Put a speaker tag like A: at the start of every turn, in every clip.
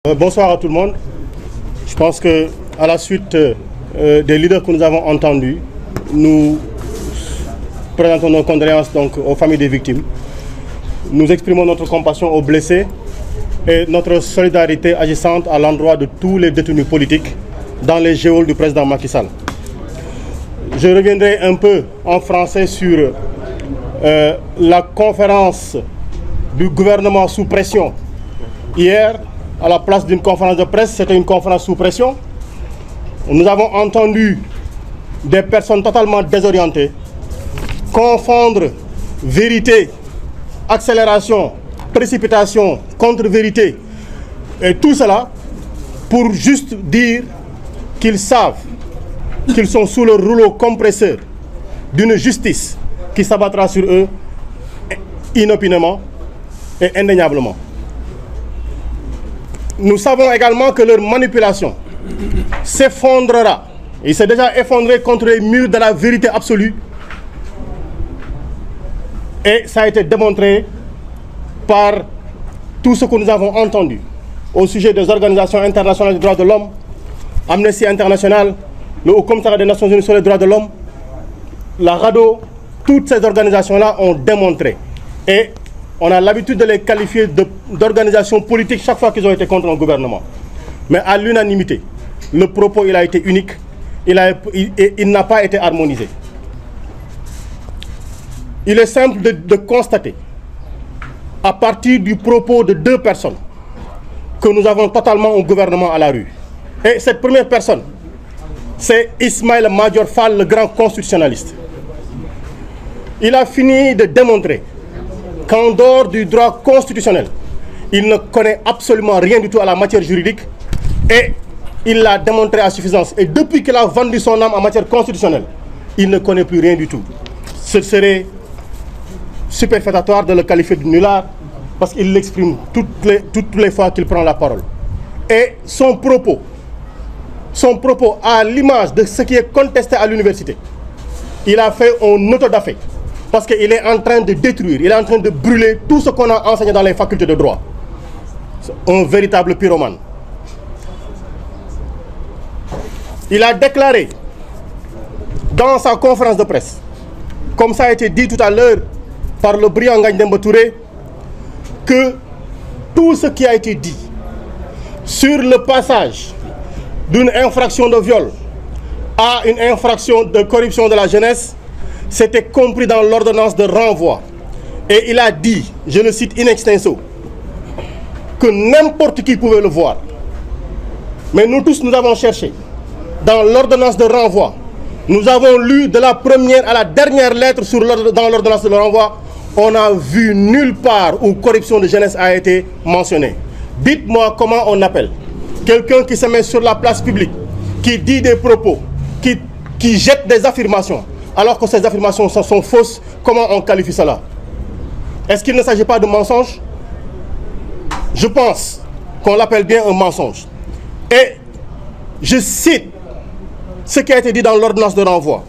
A: Bonsoir à tout le monde. Je pense que à la suite des leaders que nous avons entendus, nous présentons nos condoléances donc aux familles des victimes. Nous exprimons notre compassion aux blessés et notre solidarité agissante à l'endroit de tous les détenus politiques dans les geôles du président Macky Sall. Je reviendrai un peu en français sur la conférence du gouvernement sous pression hier. À la place d'une conférence de presse, c'était une conférence sous pression. Nous avons entendu des personnes totalement désorientées confondre vérité, accélération, précipitation, contre-vérité. Et tout cela pour juste dire qu'ils savent qu'ils sont sous le rouleau compresseur d'une justice qui s'abattra sur eux inopinément et indéniablement. Nous savons également que leur manipulation s'effondrera. Il s'est déjà effondré contre les murs de la vérité absolue. Et ça a été démontré par tout ce que nous avons entendu au sujet des organisations internationales des droits de l'homme, Amnesty International, le Haut Commissariat des Nations Unies sur les droits de l'homme, la RADDHO. Toutes ces organisations-là ont démontré. Et on a l'habitude de les qualifier d'organisations politiques chaque fois qu'ils ont été contre un gouvernement. Mais à l'unanimité, le propos il a été unique, il n'a pas été harmonisé. Il est simple de constater, à partir du propos de deux personnes, que nous avons totalement un gouvernement à la rue. Et cette première personne, c'est Ismaïla Madior Fall, le grand constitutionnaliste. Il a fini de démontrer qu'en dehors du droit constitutionnel, il ne connaît absolument rien du tout à la matière juridique et il l'a démontré à suffisance. Et depuis qu'il a vendu son âme en matière constitutionnelle, il ne connaît plus rien du tout. Ce serait superfétatoire de le qualifier de nulard parce qu'il l'exprime toutes les fois qu'il prend la parole. Et son propos à l'image de ce qui est contesté à l'université, il a fait un autodafé. Parce qu'il est en train de détruire, il est en train de brûler tout ce qu'on a enseigné dans les facultés de droit. C'est un véritable pyromane. Il a déclaré dans sa conférence de presse, comme ça a été dit tout à l'heure par le brillant Ngagne Demba Touré, que tout ce qui a été dit sur le passage d'une infraction de viol à une infraction de corruption de la jeunesse, c'était compris dans l'ordonnance de renvoi. Et il a dit, je le cite in extenso, que n'importe qui pouvait le voir. Mais nous tous, nous avons cherché. Dans l'ordonnance de renvoi, nous avons lu de la première à la dernière lettre dans l'ordonnance de renvoi. On n'a vu nulle part où corruption de jeunesse a été mentionnée. Dites-moi comment on appelle quelqu'un qui se met sur la place publique, qui dit des propos, qui jette des affirmations, alors que ces affirmations sont fausses. Comment on qualifie cela? Est-ce qu'il ne s'agit pas de mensonge? Je pense qu'on l'appelle bien un mensonge. Et je cite ce qui a été dit dans l'ordonnance de renvoi.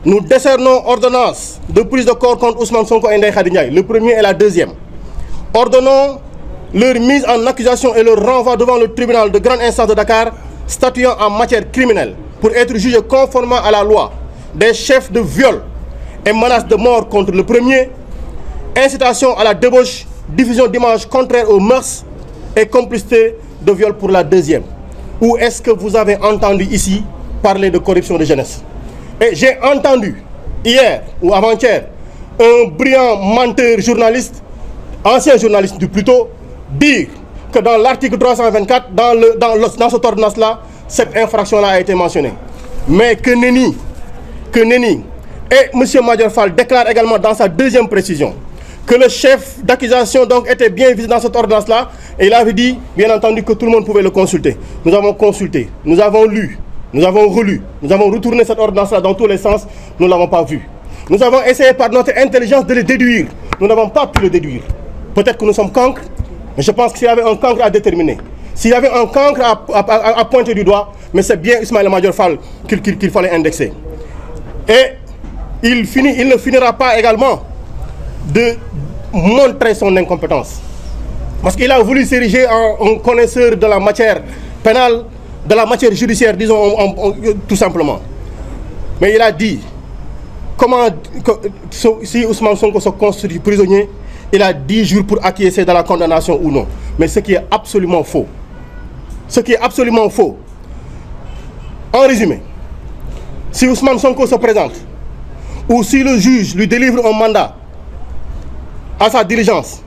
A: Nous décernons ordonnance de prise de corps contre Ousmane Sonko et Ndeye Khady Ndiaye, le premier et la deuxième. Ordonnons leur mise en accusation et leur renvoi devant le tribunal de grande instance de Dakar, statuant en matière criminelle pour être jugés conformément à la loi, des chefs de viol et menaces de mort contre le premier, incitation à la débauche, diffusion d'images contraires aux mœurs et complicité de viol pour la deuxième. Où est-ce que vous avez entendu ici parler de corruption de jeunesse? Et j'ai entendu hier ou avant-hier un brillant menteur journaliste, ancien journaliste plutôt, dire que dans l'article 324, dans cette ordonnance-là, cette infraction-là a été mentionnée. Mais que nenni. Et M. Madior Fall déclare également dans sa deuxième précision que le chef d'accusation donc était bien visé dans cette ordonnance-là, et il avait dit, bien entendu, que tout le monde pouvait le consulter. Nous avons consulté, nous avons lu, nous avons relu, nous avons retourné cette ordonnance-là dans tous les sens, nous ne l'avons pas vue. Nous avons essayé par notre intelligence de le déduire, nous n'avons pas pu le déduire. Peut-être que nous sommes cancres, mais je pense que s'il y avait un cancre à déterminer, s'il y avait un cancre à pointer du doigt, mais c'est bien Ismaïla Madior Fall qu'il fallait indexer. Et il ne finira pas également de montrer son incompétence. Parce qu'il a voulu s'ériger en connaisseur de la matière pénale, de la matière judiciaire, disons tout simplement. Mais il a dit, si Ousmane Sonko se constitue prisonnier, il a 10 jours pour acquiescer dans la condamnation ou non. Mais ce qui est absolument faux. Ce qui est absolument faux. En résumé, si Ousmane Sonko se présente, ou si le juge lui délivre un mandat à sa diligence,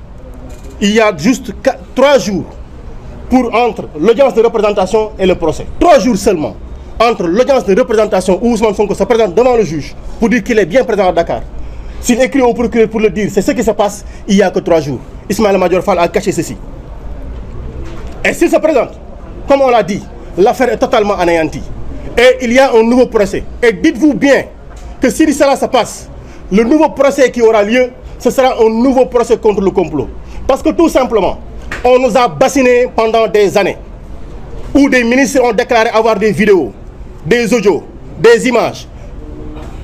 A: il y a juste 3 jours entre l'audience de représentation et le procès. 3 jours seulement entre l'audience de représentation où Ousmane Sonko se présente devant le juge pour dire qu'il est bien présent à Dakar. S'il écrit au procureur pour le dire, c'est ce qui se passe, il n'y a que 3 jours. Ismaïla Madior Fall a caché ceci. Et s'il se présente, comme on l'a dit, l'affaire est totalement anéantie. Et il y a un nouveau procès. Et dites-vous bien que si cela se passe, le nouveau procès qui aura lieu, ce sera un nouveau procès contre le complot. Parce que tout simplement, on nous a bassinés pendant des années, où des ministres ont déclaré avoir des vidéos, des audios, des images,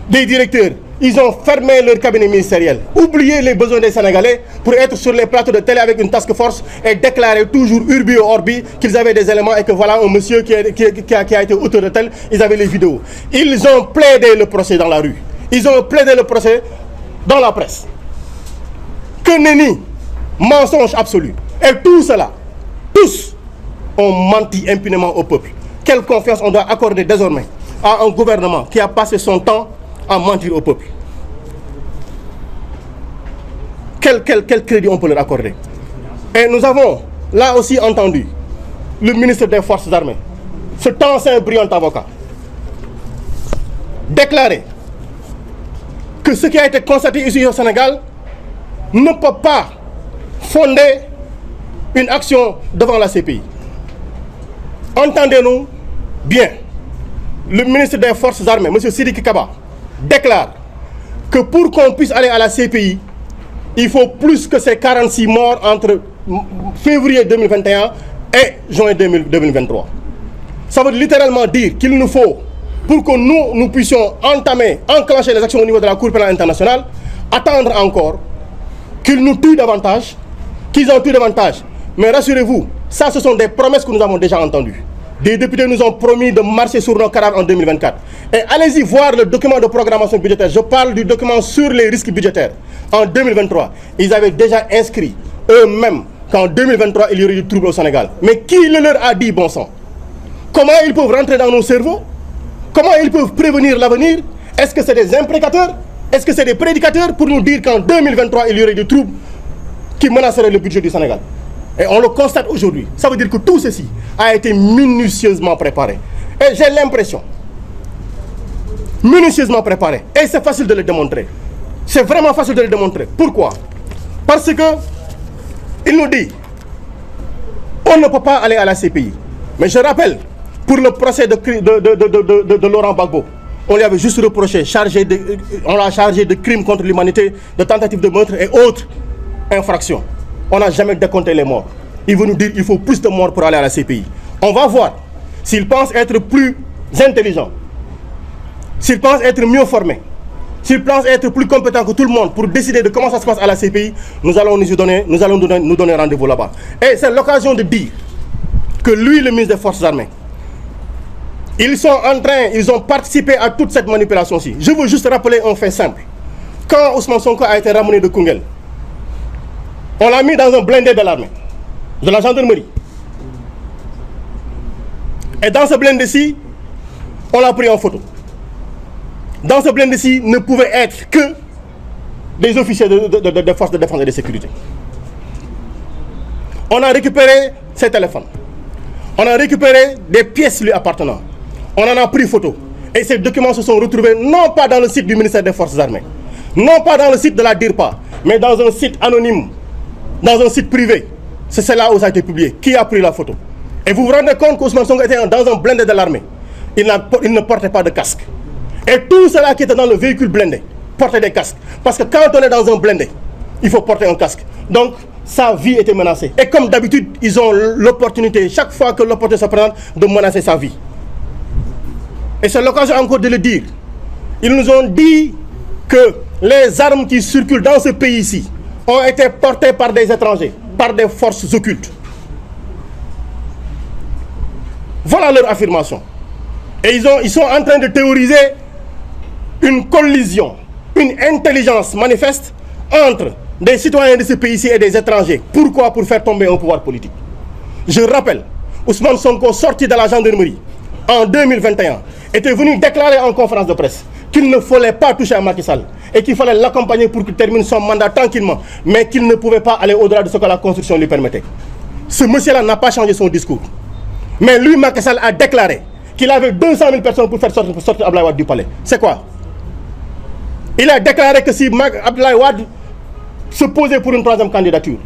A: des directeurs. Ils ont fermé leur cabinet ministériel, oublié les besoins des Sénégalais pour être sur les plateaux de télé avec une task force et déclarer toujours urbi ou orbi qu'ils avaient des éléments et que voilà un monsieur qui a été auteur de tel, ils avaient les vidéos. Ils ont plaidé le procès dans la rue. Ils ont plaidé le procès dans la presse. Que nenni, mensonge absolu. Et tout cela, tous ont menti impunément au peuple. Quelle confiance on doit accorder désormais à un gouvernement qui a passé son temps à mentir au peuple? Quel crédit on peut leur accorder? Et nous avons là aussi entendu le ministre des Forces armées, cet ancien brillant avocat, déclarer que ce qui a été constaté ici au Sénégal ne peut pas fonder une action devant la CPI. Entendez-nous bien, le ministre des Forces armées, M. Sidiki Kaba, déclare que pour qu'on puisse aller à la CPI, il faut plus que ces 46 morts entre février 2021 et juin 2023. Ça veut littéralement dire qu'il nous faut, pour que nous puissions enclencher les actions au niveau de la Cour pénale internationale, attendre encore qu'ils nous tuent davantage, qu'ils en tuent davantage. Mais rassurez-vous, ça ce sont des promesses que nous avons déjà entendues. Des députés nous ont promis de marcher sur nos cadavres en 2024. Et allez-y voir le document de programmation budgétaire. Je parle du document sur les risques budgétaires. En 2023, ils avaient déjà inscrit eux-mêmes qu'en 2023, il y aurait du trouble au Sénégal. Mais qui le leur a dit, bon sang? Comment ils peuvent rentrer dans nos cerveaux? Comment ils peuvent prévenir l'avenir? Est-ce que c'est des imprécateurs? Est-ce que c'est des prédicateurs pour nous dire qu'en 2023, il y aurait du trouble qui menacerait le budget du Sénégal? Et on le constate aujourd'hui. Ça veut dire que tout ceci a été minutieusement préparé. Et j'ai l'impression, minutieusement préparé. Et c'est facile de le démontrer. C'est vraiment facile de le démontrer. Pourquoi? Parce que il nous dit, on ne peut pas aller à la CPI. Mais je rappelle, pour le procès de Laurent Gbagbo, on lui avait juste reproché, on l'a chargé de crimes contre l'humanité, de tentatives de meurtre et autres infractions. On n'a jamais décompté les morts. Il veut nous dire qu'il faut plus de morts pour aller à la CPI. On va voir s'il pense être plus intelligent, s'il pense être mieux formé, s'il pense être plus compétent que tout le monde pour décider de comment ça se passe à la CPI. Nous allons nous donner rendez-vous là-bas. Et c'est l'occasion de dire que lui, le ministre des Forces armées, ils ont participé à toute cette manipulation-ci. Je veux juste rappeler un fait simple. Quand Ousmane Sonko a été ramené de Koungheul, on l'a mis dans un blindé de l'armée, de la gendarmerie. Et dans ce blindé-ci, on l'a pris en photo. Dans ce blindé-ci, ne pouvaient être que des officiers de forces de défense et de sécurité. On a récupéré ses téléphones. On a récupéré des pièces lui appartenant. On en a pris photo. Et ces documents se sont retrouvés non pas dans le site du ministère des Forces armées, non pas dans le site de la DIRPA, mais dans un site anonyme, dans un site privé. C'est là où ça a été publié. Qui a pris la photo? Et vous vous rendez compte qu'Ousmane Sonko était dans un blindé de l'armée. Il ne portait pas de casque. Et tout cela qui était dans le véhicule blindé portait des casques. Parce que quand on est dans un blindé, il faut porter un casque. Donc, sa vie était menacée. Et comme d'habitude, ils ont l'opportunité, chaque fois que l'opportunité se présente, de menacer sa vie. Et c'est l'occasion encore de le dire. Ils nous ont dit que les armes qui circulent dans ce pays-ci ont été portées par des étrangers, par des forces occultes. Voilà leur affirmation. Et ils sont en train de théoriser une collision, une intelligence manifeste entre des citoyens de ce pays-ci et des étrangers. Pourquoi? Pour faire tomber un pouvoir politique. Je rappelle, Ousmane Sonko, sorti de la gendarmerie en 2021, était venu déclarer en conférence de presse qu'il ne fallait pas toucher à Macky Sall et qu'il fallait l'accompagner pour qu'il termine son mandat tranquillement, mais qu'il ne pouvait pas aller au-delà de ce que la Constitution lui permettait. Ce monsieur-là n'a pas changé son discours. Mais lui, Macky Sall, a déclaré qu'il avait 200 000 personnes pour faire sortir Abdoulaye Wade du palais. C'est quoi? Il a déclaré que si Abdoulaye Wade se posait pour une troisième candidature,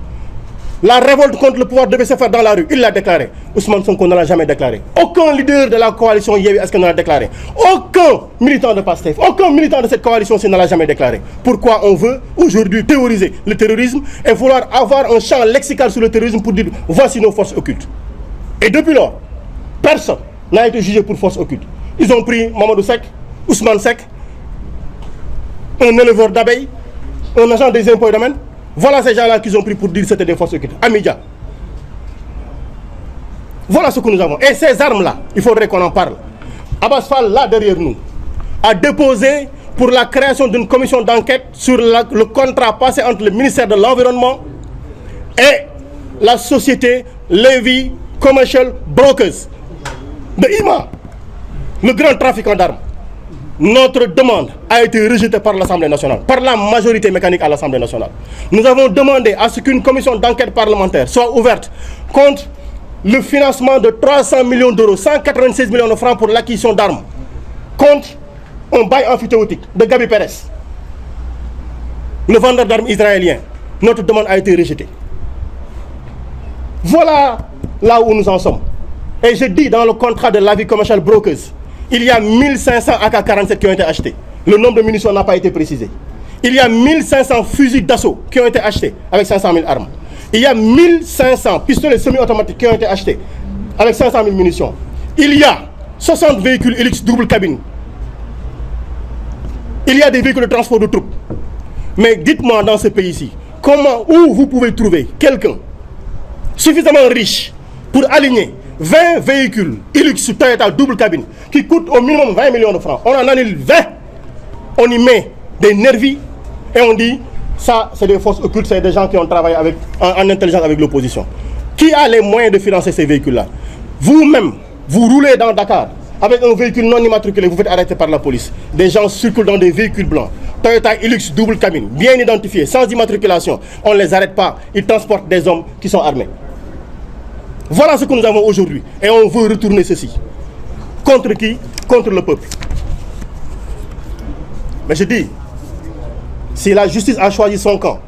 A: la révolte contre le pouvoir devait se faire dans la rue. Il l'a déclaré. Ousmane Sonko ne l'a jamais déclaré. Aucun leader de la coalition Yewwi Askan ne l'a déclaré. Aucun militant de PASTEF, aucun militant de cette coalition-ci ne l'a jamais déclaré. Pourquoi on veut aujourd'hui théoriser le terrorisme et vouloir avoir un champ lexical sur le terrorisme pour dire voici nos forces occultes. Et depuis lors, personne n'a été jugé pour force occulte. Ils ont pris Mamadou Seck, Ousmane Seck, un éleveur d'abeilles, un agent des impôts et domaines. Voilà ces gens-là qu'ils ont pris pour dire que c'était des forces occultes. Amidia. Voilà ce que nous avons. Et ces armes-là, il faudrait qu'on en parle. Abass Fall, là derrière nous, a déposé pour la création d'une commission d'enquête sur le contrat passé entre le ministère de l'Environnement et la société Levy Commercial Brokers de IMA, le grand trafiquant d'armes. Notre demande a été rejetée par l'Assemblée nationale, par la majorité mécanique à l'Assemblée nationale. Nous avons demandé à ce qu'une commission d'enquête parlementaire soit ouverte contre le financement de 300 millions d'euros, 196 millions de francs pour l'acquisition d'armes, contre un bail amphithéotique de Gabi Pérez, le vendeur d'armes israélien. Notre demande a été rejetée. Voilà là où nous en sommes. Et je dis dans le contrat de Levy Commercial Brokers, il y a 1500 AK-47 qui ont été achetés. Le nombre de munitions n'a pas été précisé. Il y a 1500 fusils d'assaut qui ont été achetés avec 500 000 armes. Il y a 1500 pistolets semi-automatiques qui ont été achetés avec 500 000 munitions. Il y a 60 véhicules Hilux double cabine. Il y a des véhicules de transport de troupes. Mais dites-moi dans ce pays-ci, où vous pouvez trouver quelqu'un suffisamment riche pour aligner 20 véhicules Hilux Toyota double cabine qui coûtent au minimum 20 millions de francs. On en annule 20, on y met des nervis et on dit ça c'est des forces occultes, c'est des gens qui ont travaillé en intelligence avec l'opposition. Qui a les moyens de financer ces véhicules-là? Vous-même, vous roulez dans Dakar avec un véhicule non immatriculé, vous faites arrêter par la police. Des gens circulent dans des véhicules blancs, Toyota Hilux double cabine, bien identifiés, sans immatriculation. On ne les arrête pas, ils transportent des hommes qui sont armés. Voilà ce que nous avons aujourd'hui. Et on veut retourner ceci. Contre qui? Contre le peuple. Mais je dis, si la justice a choisi son camp,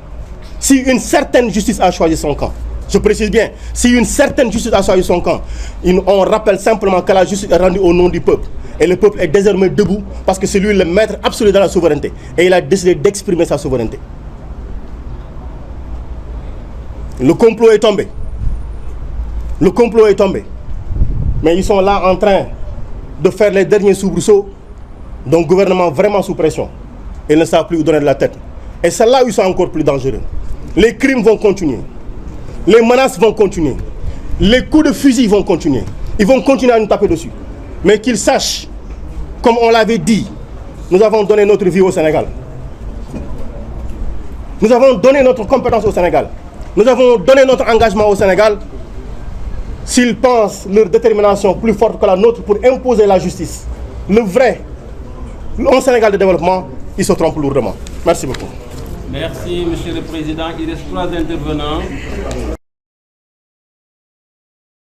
A: si une certaine justice a choisi son camp, je précise bien, si une certaine justice a choisi son camp, on rappelle simplement que la justice est rendue au nom du peuple. Et le peuple est désormais debout parce que c'est lui le maître absolu de la souveraineté. Et il a décidé d'exprimer sa souveraineté. Le complot est tombé. Le complot est tombé. Mais ils sont là en train de faire les derniers soubresauts d'un gouvernement vraiment sous pression. Ils ne savent plus où donner de la tête. Et c'est là où ils sont encore plus dangereux. Les crimes vont continuer. Les menaces vont continuer. Les coups de fusil vont continuer. Ils vont continuer à nous taper dessus. Mais qu'ils sachent, comme on l'avait dit, nous avons donné notre vie au Sénégal. Nous avons donné notre compétence au Sénégal. Nous avons donné notre engagement au Sénégal. S'ils pensent leur détermination plus forte que la nôtre pour imposer la justice, le Sénégal de développement, ils se trompent lourdement. Merci beaucoup.
B: Merci, Monsieur le Président. Il reste 3 intervenants.